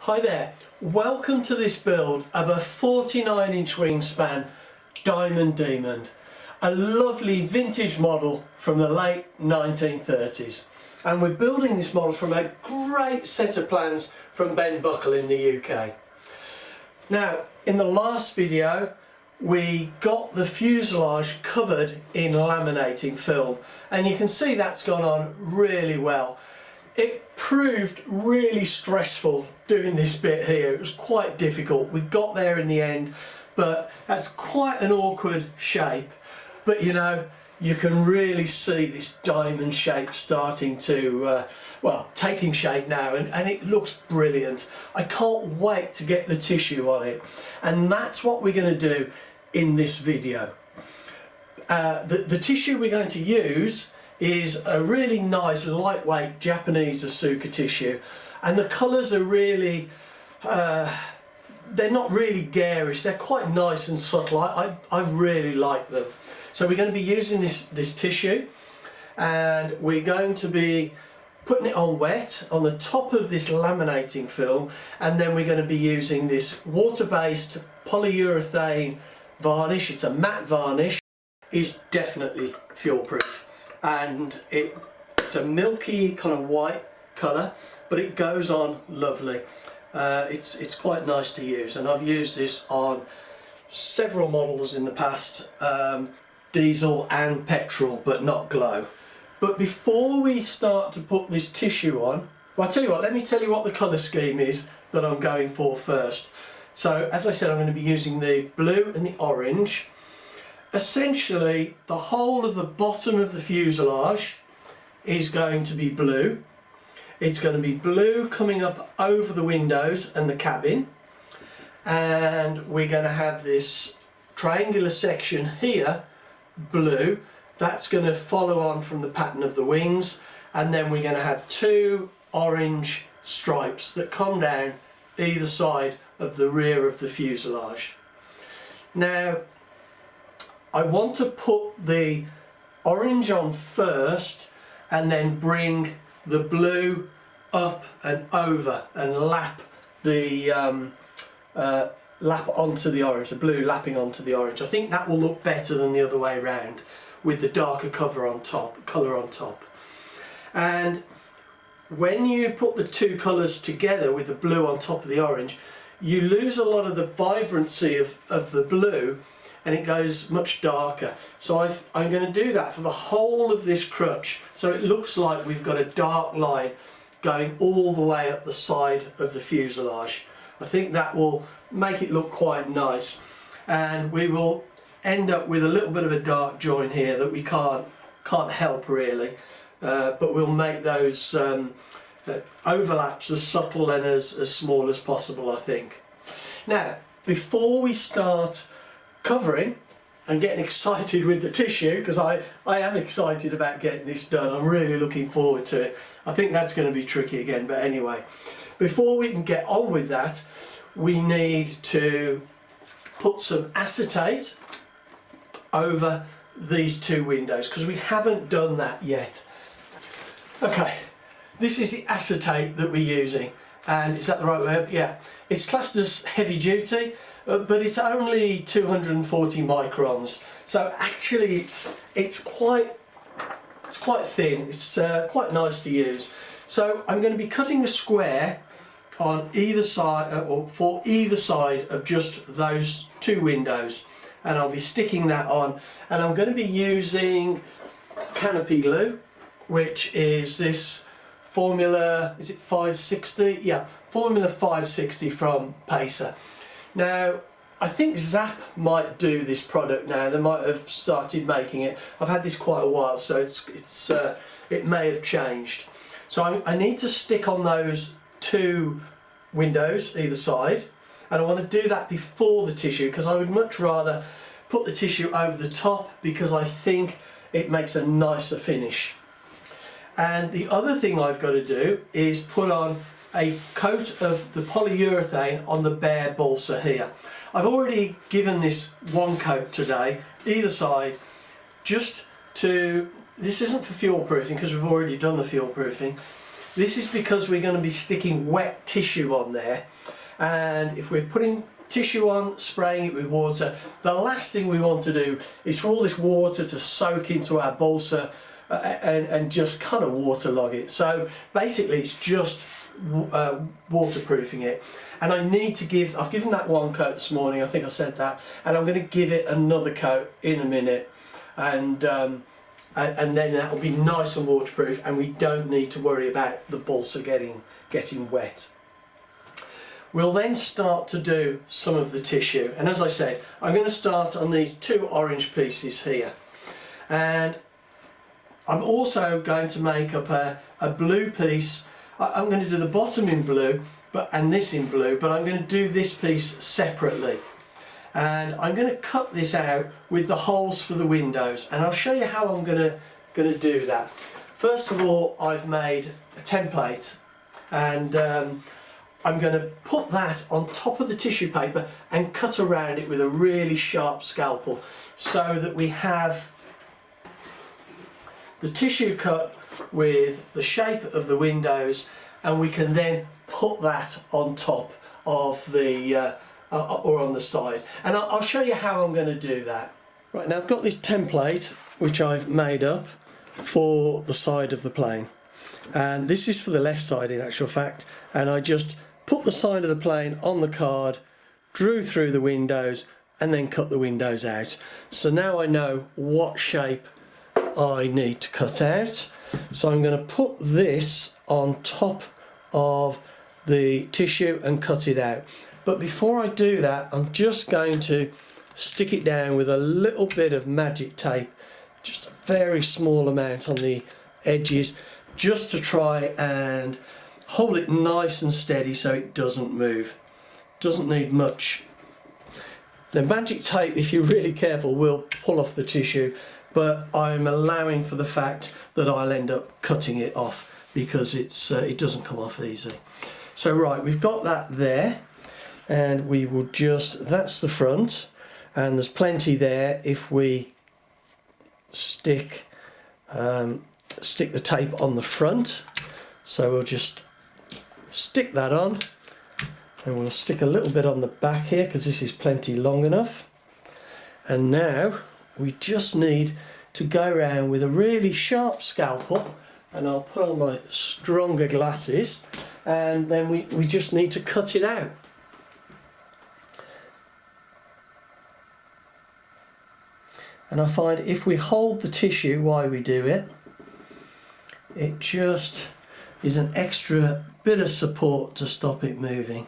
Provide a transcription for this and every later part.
Hi there, welcome to this build of a 49-inch wingspan Diamond Demon, a lovely vintage model from the late 1930s. And we're building this model from a great set of plans from Ben Buckle in the UK. Now, in the last video we got the fuselage covered in laminating film, and you can see that's gone on really well. It proved really stressful doing this bit here. It was quite difficult. We got there in the end, but that's quite an awkward shape. But you know, you can really see this diamond shape starting to, well, taking shape now, and it looks brilliant. I can't wait to get the tissue on it, and that's what we're going to do in this video. The tissue we're going to use is a really nice lightweight Japanese Asuka tissue, and the colours are really, they're not really garish, they're quite nice and subtle. I really like them. So we're going to be using this tissue, and we're going to be putting it on wet on the top of this laminating film, and then we're going to be using this water-based polyurethane varnish. It's a matte varnish, it's definitely fuel proof, and it's a milky kind of white colour, but it goes on lovely. It's quite nice to use, and I've used this on several models in the past, diesel and petrol, but not glow. But before we start to put this tissue on, well, I'll tell you what, let me tell you what the colour scheme is that I'm going for first. So as I said, I'm going to be using the blue and the orange. Essentially the whole of the bottom of the fuselage is going to be blue. It's going to be blue coming up over the windows and the cabin, and we're going to have this triangular section here blue. That's going to follow on from the pattern of the wings, and then we're going to have two orange stripes that come down either side of the rear of the fuselage. Now I want to put the orange on first and then bring the blue up and over and lap onto the orange, the blue lapping onto the orange. I think that will look better than the other way around, with the darker colour on top. And when you put the two colours together with the blue on top of the orange, you lose a lot of the vibrancy of the blue, and it goes much darker. So I'm going to do that for the whole of this crutch, so it looks like we've got a dark line going all the way up the side of the fuselage. I think that will make it look quite nice, and we will end up with a little bit of a dark join here that we can't help really, but we'll make those overlaps as subtle and as small as possible, I think. Now, before we start covering and getting excited with the tissue, because I am excited about getting this done, I'm really looking forward to it. I think that's going to be tricky again, but anyway, before we can get on with that, we need to put some acetate over these two windows, because we haven't done that yet. Okay, this is the acetate that we're using, and is that the right way? Yeah, it's classed as heavy duty, but it's only 240 microns, so actually it's quite thin. It's quite nice to use. So I'm going to be cutting a square on either side, or for either side of just those two windows, and I'll be sticking that on, and I'm going to be using canopy glue, which is this Formula, is it 560? Yeah, Formula 560 from Pacer. Now I think Zap might do this product now. They might have started making it. I've had this quite a while, so it may have changed. So I need to stick on those two windows either side, and I want to do that before the tissue, because I would much rather put the tissue over the top, because I think it makes a nicer finish. And the other thing I've got to do is put on a coat of the polyurethane on the bare balsa here. I've already given this one coat today, either side, just to, this isn't for fuel proofing because we've already done the fuel proofing, This is because we're going to be sticking wet tissue on there, and if we're putting tissue on, spraying it with water, the last thing we want to do is for all this water to soak into our balsa and just kind of waterlog it. So basically it's just waterproofing it. And I need to give, I've given that one coat this morning, I think I said that, and I'm going to give it another coat in a minute, and then that will be nice and waterproof, and we don't need to worry about the balsa getting wet. We'll then start to do some of the tissue, and as I said, I'm going to start on these two orange pieces here, and I'm also going to make up a blue piece. I'm going to do the bottom in blue and this in blue, but I'm going to do this piece separately, and I'm going to cut this out with the holes for the windows, and I'll show you how I'm going to do that. First of all, I've made a template, and I'm going to put that on top of the tissue paper and cut around it with a really sharp scalpel, so that we have the tissue cut with the shape of the windows, and we can then put that on top of the or on the side, and I'll show you how I'm going to do that. Right, now I've got this template which I've made up for the side of the plane, and this is for the left side in actual fact, and I just put the side of the plane on the card, drew through the windows, and then cut the windows out. So now I know what shape I need to cut out. So I'm going to put this on top of the tissue and cut it out. But before I do that, I'm just going to stick it down with a little bit of magic tape, just a very small amount on the edges, just to try and hold it nice and steady so it doesn't move. Doesn't need much. The magic tape, if you're really careful, will pull off the tissue, but I'm allowing for the fact that I'll end up cutting it off because it doesn't come off easy. So right, we've got that there, and we will just, that's the front, and there's plenty there if we stick the tape on the front. So we'll just stick that on, and we'll stick a little bit on the back here because this is plenty long enough. And now we just need to go around with a really sharp scalpel, and I'll put on my stronger glasses, and then we just need to cut it out. And I find if we hold the tissue while we do it, it just is an extra bit of support to stop it moving.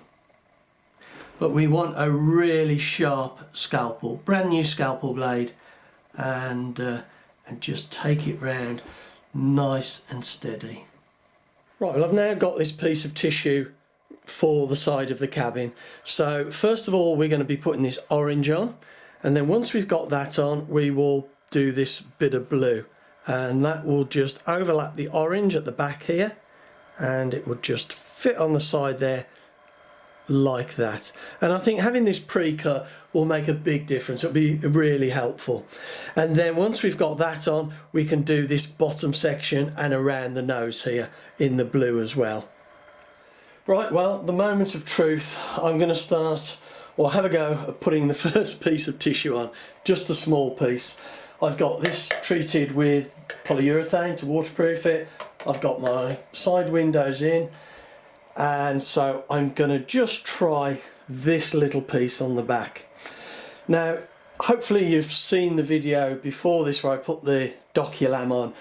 But we want a really sharp scalpel, brand new scalpel blade, and just take it round nice and steady. Right, well, I've now got this piece of tissue for the side of the cabin. So first of all, we're going to be putting this orange on, and then once we've got that on, we will do this bit of blue, and that will just overlap the orange at the back here, and it will just fit on the side there like that. And I think having this pre-cut will make a big difference. It'll be really helpful. And then once we've got that on, we can do this bottom section and around the nose here in the blue as well. Right, well, the moment of truth. I'm going to start, or have a go at putting the first piece of tissue on, just a small piece. I've got this treated with polyurethane to waterproof it. I've got my side windows in, and so I'm going to just try this little piece on the back. Now hopefully you've seen the video before this where I put the Doculam on,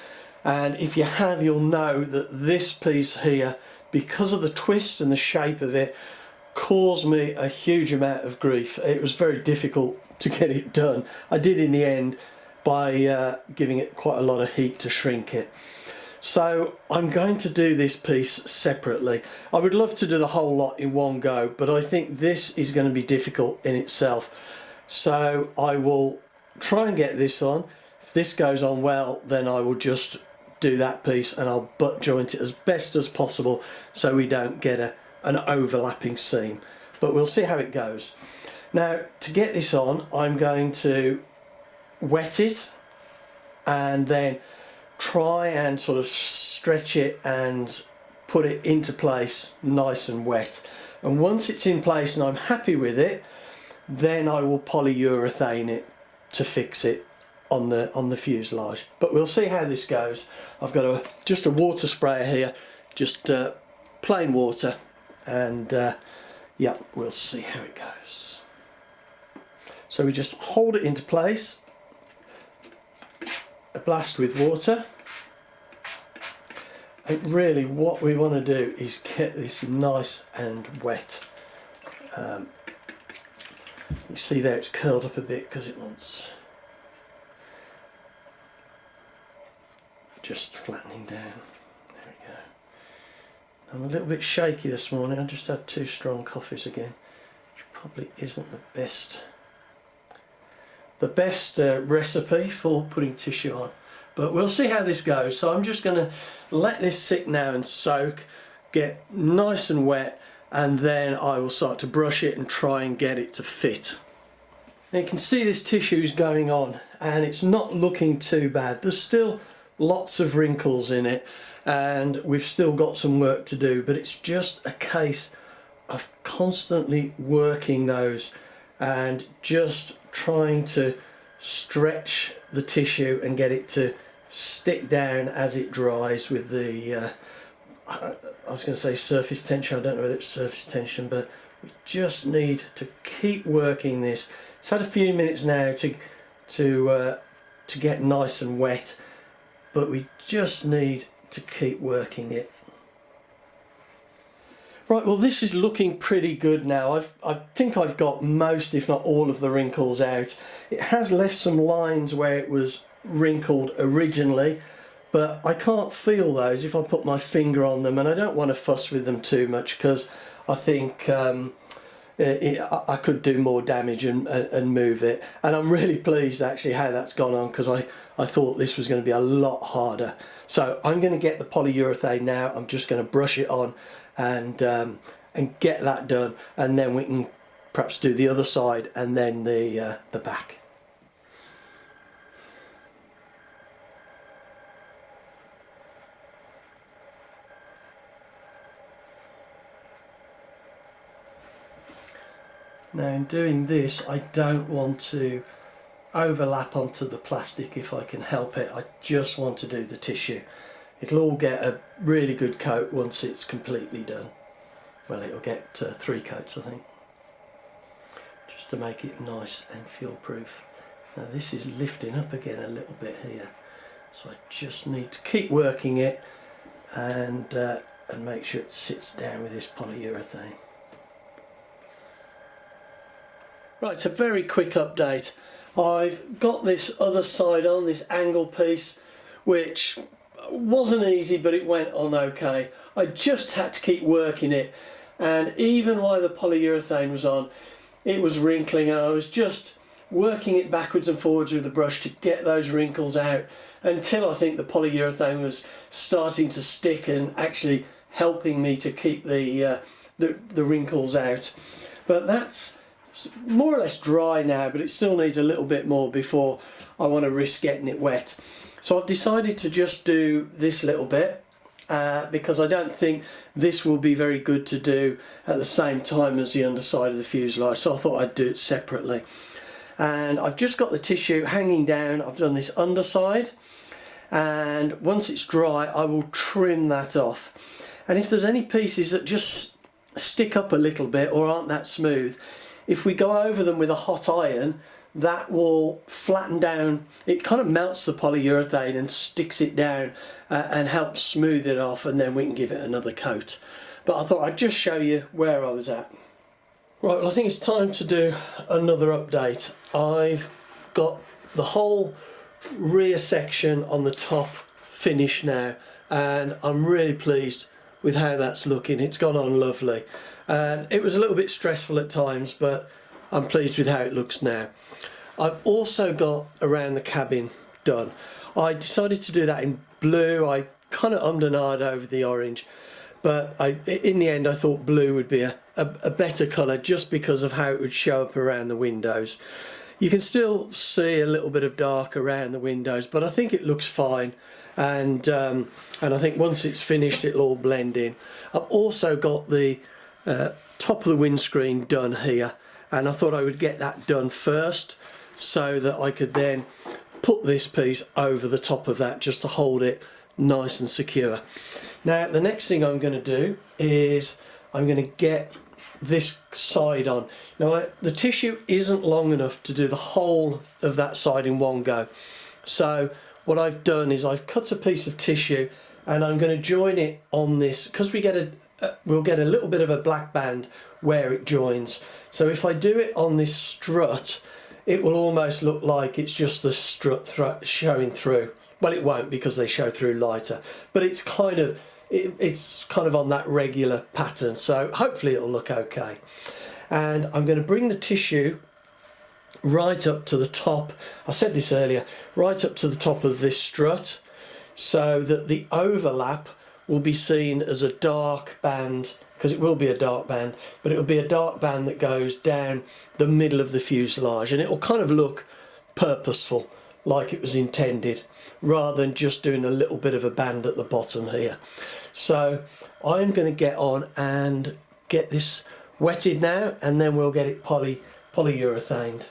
and if you have, you'll know that this piece here, because of the twist and the shape of it, caused me a huge amount of grief. It was very difficult to get it done. I did in the end by giving it quite a lot of heat to shrink it. So I'm going to do this piece separately. I would love to do the whole lot in one go, but I think this is going to be difficult in itself. So I will try and get this on. If this goes on well, then I will just do that piece and I'll butt joint it as best as possible so we don't get an overlapping seam. But we'll see how it goes. Now, to get this on, I'm going to wet it and then try and sort of stretch it and put it into place nice and wet. And once it's in place and I'm happy with it, then I will polyurethane it to fix it on the fuselage. But we'll see how this goes. I've got just a water sprayer here, just plain water, and yeah, we'll see how it goes. So we just hold it into place, a blast with water. And really what we want to do is get this nice and wet. You see there it's curled up a bit because it wants just flattening down. There we go. I'm a little bit shaky this morning. I just had 2 strong coffees again, which probably isn't the best recipe for putting tissue on, but we'll see how this goes. So I'm just going to let this sit now and soak, get nice and wet, and then I will start to brush it and try and get it to fit. Now you can see this tissue is going on and it's not looking too bad. There's still lots of wrinkles in it and we've still got some work to do, but it's just a case of constantly working those and just trying to stretch the tissue and get it to stick down as it dries with the I was going to say surface tension. I don't know whether it's surface tension, but we just need to keep working this. It's had a few minutes now to get nice and wet, but we just need to keep working it. Right, well this is looking pretty good now. I think I've got most, if not all, of the wrinkles out. It has left some lines where it was wrinkled originally, but I can't feel those if I put my finger on them, and I don't want to fuss with them too much because I think I could do more damage and move it. And I'm really pleased actually how that's gone on, because I thought this was going to be a lot harder. So I'm going to get the polyurethane now. I'm just going to brush it on and get that done, and then we can perhaps do the other side and then the back. Now in doing this, I don't want to overlap onto the plastic if I can help it. I just want to do the tissue. It'll all get a really good coat once it's completely done. Well, it'll get 3 coats I think, just to make it nice and fuel proof. Now this is lifting up again a little bit here, so I just need to keep working it and make sure it sits down with this polyurethane. Right, it's a very quick update. I've got this other side on, this angle piece, which wasn't easy, but it went on okay. I just had to keep working it, and even while the polyurethane was on, it was wrinkling, and I was just working it backwards and forwards with the brush to get those wrinkles out until I think the polyurethane was starting to stick and actually helping me to keep the wrinkles out. But that's more or less dry now, but it still needs a little bit more before I want to risk getting it wet. So I've decided to just do this little bit because I don't think this will be very good to do at the same time as the underside of the fuselage, so I thought I'd do it separately. And I've just got the tissue hanging down. I've done this underside, and once it's dry I will trim that off. And if there's any pieces that just stick up a little bit or aren't that smooth, if we go over them with a hot iron, that will flatten down. It kind of melts the polyurethane and sticks it down and helps smooth it off, and then we can give it another coat. But I thought I'd just show you where I was at. Right, well I think it's time to do another update. I've got the whole rear section on the top finished now, and I'm really pleased with how that's looking. It's gone on lovely. And it was a little bit stressful at times, but I'm pleased with how it looks now. I've also got around the cabin done. I decided to do that in blue. I kind of ummed and ahed over the orange, but in the end I thought blue would be a better colour, just because of how it would show up around the windows. You can still see a little bit of dark around the windows, but I think it looks fine. and I think once it's finished it'll all blend in. I've also got the top of the windscreen done here, and I thought I would get that done first so that I could then put this piece over the top of that just to hold it nice and secure. Now the next thing I'm going to do is I'm going to get this side on. Now the tissue isn't long enough to do the whole of that side in one go, so what I've done is I've cut a piece of tissue and I'm going to join it on this, because we'll get a little bit of a black band where it joins. So if I do it on this strut, it will almost look like it's just the strut showing through. Well, it won't, because they show through lighter, but it's kind of on that regular pattern, so hopefully it'll look okay. And I'm going to bring the tissue right up to the top, I said this earlier, right up to the top of this strut, so that the overlap will be seen as a dark band, because it will be a dark band, but it will be a dark band that goes down the middle of the fuselage, and it will kind of look purposeful, like it was intended, rather than just doing a little bit of a band at the bottom here. So I'm going to get on and get this wetted now, and then we'll get it polyurethaned.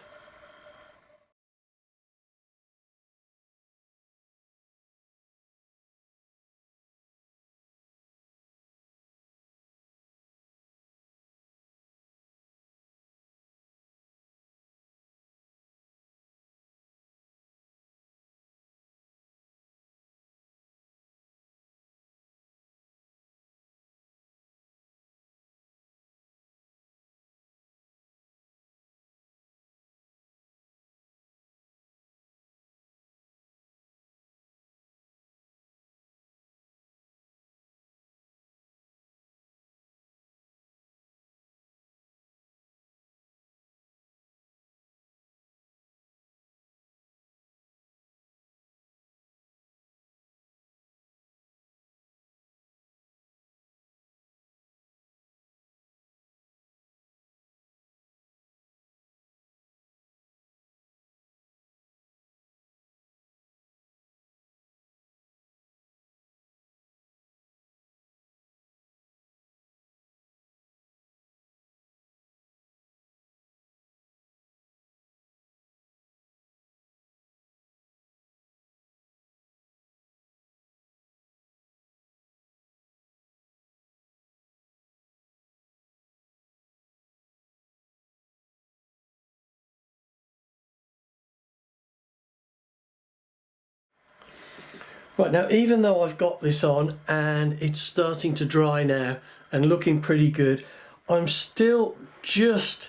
Right, now even though I've got this on and it's starting to dry now and looking pretty good, I'm still just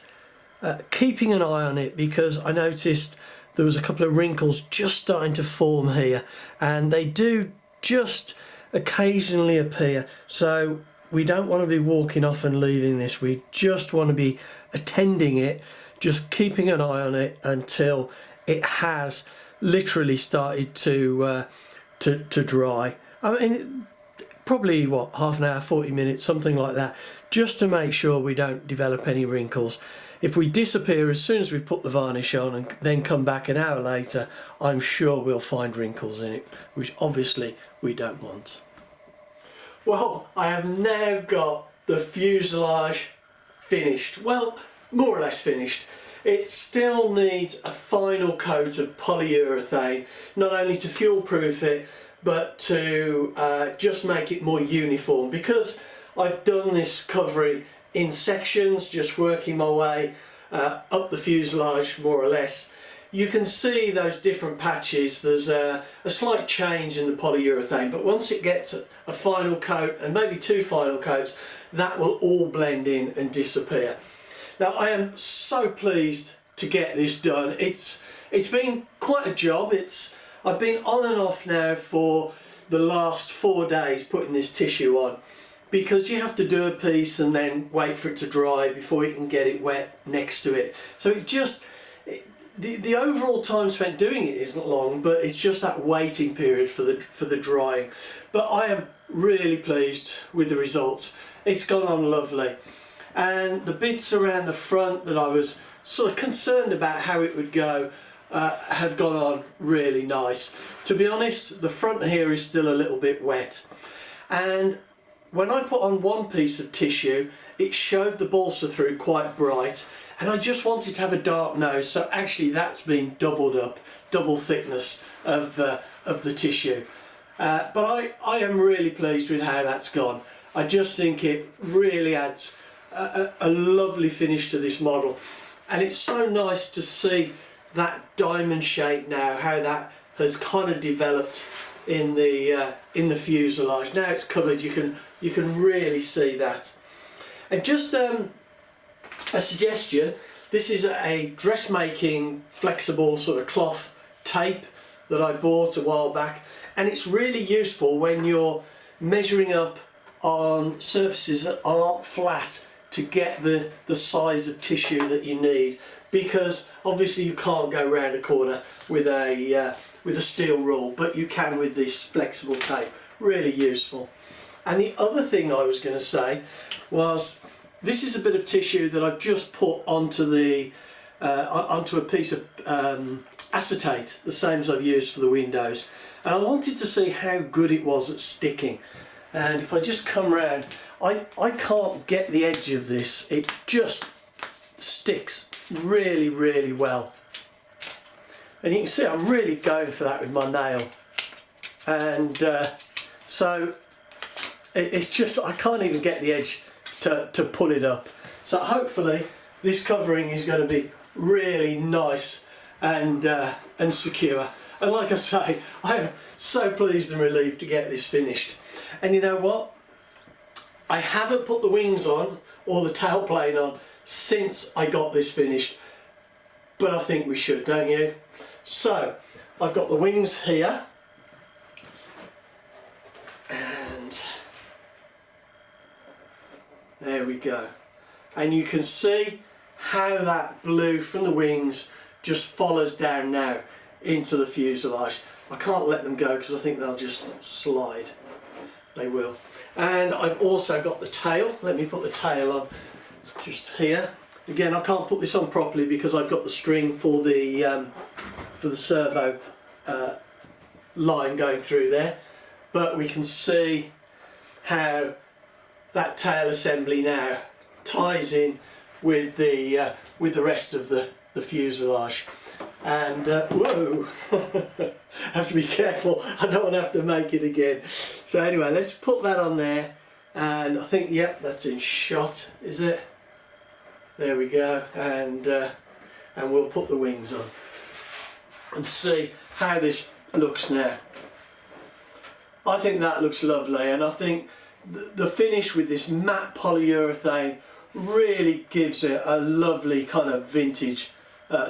keeping an eye on it, because I noticed there was a couple of wrinkles just starting to form here, and they do just occasionally appear. So we don't want to be walking off and leaving this. We just want to be attending it, just keeping an eye on it until it has literally started to dry. I mean, probably what, half an hour, 40 minutes, something like that, just to make sure we don't develop any wrinkles. If we disappear as soon as we put the varnish on and then come back an hour later, I'm sure we'll find wrinkles in it, which obviously we don't want. Well, I have now got the fuselage finished. Well, more or less finished. It still needs a final coat of polyurethane, not only to fuel-proof it, but to just make it more uniform. Because I've done this covering in sections, just working my way up the fuselage more or less, you can see those different patches. There's a slight change in the polyurethane, but once it gets a final coat, and maybe two final coats, that will all blend in and disappear. Now I am so pleased to get this done. It's been quite a job. I've been on and off now for the last 4 days putting this tissue on, because you have to do a piece and then wait for it to dry before you can get it wet next to it. So the overall time spent doing it isn't long, but it's just that waiting period for the drying. But I am really pleased with the results. It's gone on lovely. And the bits around the front that I was sort of concerned about how it would go, have gone on really nice. To be honest, the front here is still a little bit wet, and when I put on one piece of tissue it showed the balsa through quite bright, and I just wanted to have a dark nose, so actually that's been doubled up, double thickness of the tissue. But I am really pleased with how that's gone. I just think it really adds a lovely finish to this model, and it's so nice to see that diamond shape now, how that has kind of developed in the fuselage. Now it's covered, you can really see that. And just a suggestion, this is a dressmaking flexible sort of cloth tape that I bought a while back, and it's really useful when you're measuring up on surfaces that aren't flat to get the size of tissue that you need, because obviously you can't go round a corner with a steel rule, but you can with this flexible tape. Really useful. And the other thing I was going to say was, this is a bit of tissue that I've just put onto onto a piece of acetate, the same as I've used for the windows, and I wanted to see how good it was at sticking. And if I just come round, I can't get the edge of this, it just sticks really, really well. And you can see I'm really going for that with my nail, and so it's just, I can't even get the edge to pull it up. So hopefully this covering is going to be really nice and secure. And like I say, I am so pleased and relieved to get this finished. And you know what? I haven't put the wings on or the tailplane on since I got this finished, but I think we should, don't you? So I've got the wings here, and there we go. And you can see how that blue from the wings just follows down now into the fuselage. I can't let them go because I think they'll just slide. They will. And I've also got the tail. Let me put the tail on just here. Again, I can't put this on properly because I've got the string for the servo line going through there, but we can see how that tail assembly now ties in with the rest of the fuselage. And whoa, I have to be careful, I don't want to have to make it again. So anyway, let's put that on there, and I think, yep, that's in shot, is it? There we go, and we'll put the wings on and see how this looks now. I think that looks lovely, and I think the finish with this matte polyurethane really gives it a lovely kind of vintage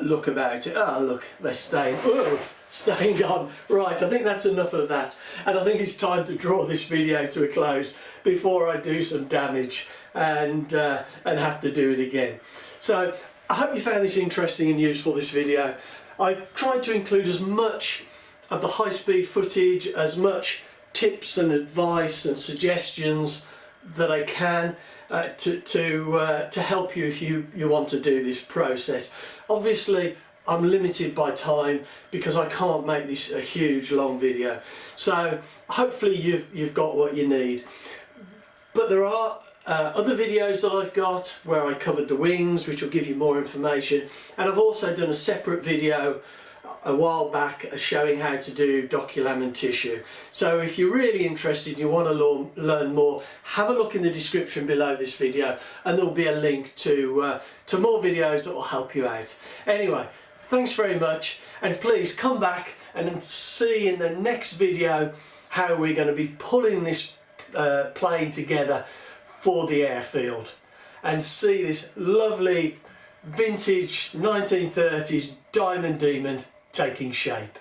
look about it. Oh look, they're staying. Oh, staying on. Right, I think that's enough of that, and I think it's time to draw this video to a close before I do some damage and have to do it again. So I hope you found this interesting and useful, this video. I've tried to include as much of the high-speed footage, as much tips and advice and suggestions that I can to help you if you want to do this process. Obviously I'm limited by time because I can't make this a huge long video, so hopefully you've got what you need. But there are other videos that I've got where I covered the wings, which will give you more information, and I've also done a separate video a while back showing how to do doculamine tissue. So if you're really interested and you want to learn more, have a look in the description below this video, and there'll be a link to more videos that will help you out. Anyway, thanks very much, and please come back and see in the next video how we're going to be pulling this plane together for the airfield, and see this lovely vintage 1930s Diamond Demon taking shape.